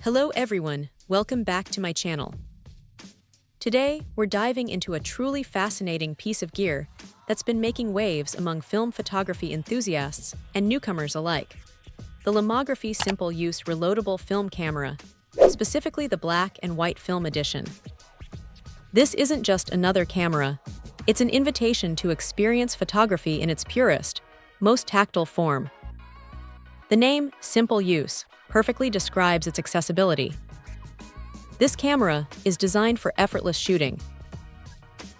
Hello everyone, welcome back to my channel. Today, we're diving into a truly fascinating piece of gear that's been making waves among film photography enthusiasts and newcomers alike. The Lomography Simple-Use Reloadable Film Camera, specifically the black and white film edition. This isn't just another camera, it's an invitation to experience photography in its purest, most tactile form. The name, Simple Use, perfectly describes its accessibility. This camera is designed for effortless shooting.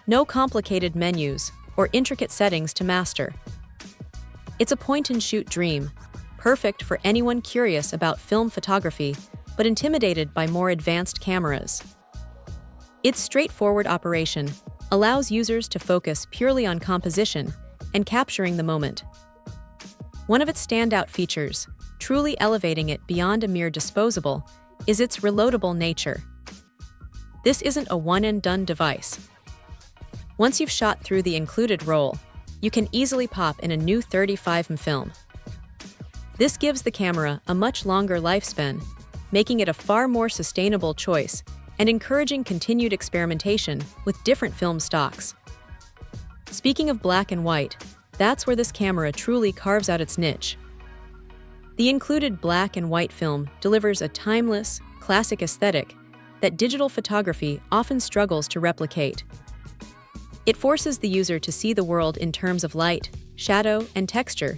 No complicated menus or intricate settings to master. It's a point-and-shoot dream, perfect for anyone curious about film photography but intimidated by more advanced cameras. Its straightforward operation allows users to focus purely on composition and capturing the moment. One of its standout features, truly elevating it beyond a mere disposable, is its reloadable nature. This isn't a one-and-done device. Once you've shot through the included roll, you can easily pop in a new 35mm film. This gives the camera a much longer lifespan, making it a far more sustainable choice and encouraging continued experimentation with different film stocks. Speaking of black and white, that's where this camera truly carves out its niche. The included black and white film delivers a timeless, classic aesthetic that digital photography often struggles to replicate. It forces the user to see the world in terms of light, shadow, and texture,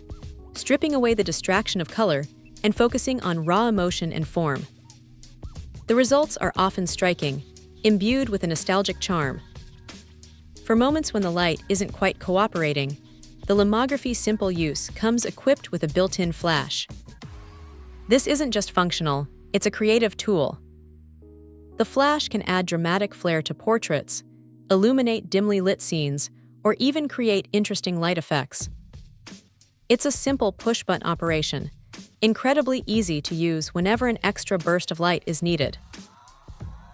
stripping away the distraction of color and focusing on raw emotion and form. The results are often striking, imbued with a nostalgic charm. For moments when the light isn't quite cooperating, the Lomography Simple Use comes equipped with a built-in flash. This isn't just functional, it's a creative tool. The flash can add dramatic flair to portraits, illuminate dimly lit scenes, or even create interesting light effects. It's a simple push-button operation, incredibly easy to use whenever an extra burst of light is needed.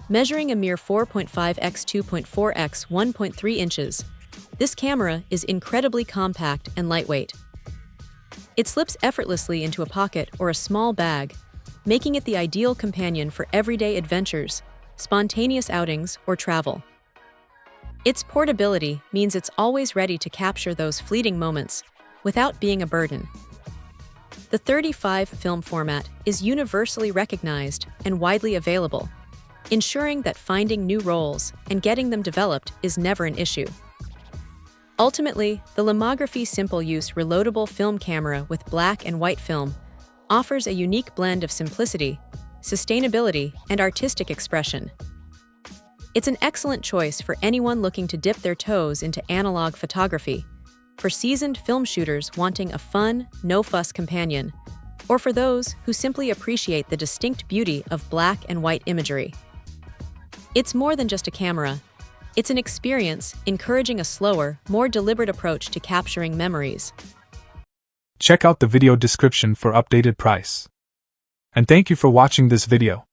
Measuring a mere 4.5 x 2.4 x 1.3 inches, this camera is incredibly compact and lightweight. It slips effortlessly into a pocket or a small bag, making it the ideal companion for everyday adventures, spontaneous outings, or travel. Its portability means it's always ready to capture those fleeting moments without being a burden. The 35 film format is universally recognized and widely available, ensuring that finding new roles and getting them developed is never an issue. Ultimately, the Lomography Simple Use Reloadable Film Camera with black and white film offers a unique blend of simplicity, sustainability, and artistic expression. It's an excellent choice for anyone looking to dip their toes into analog photography, for seasoned film shooters wanting a fun, no-fuss companion, or for those who simply appreciate the distinct beauty of black and white imagery. It's more than just a camera. It's an experience encouraging a slower, more deliberate approach to capturing memories. Check out the video description for updated price. And thank you for watching this video.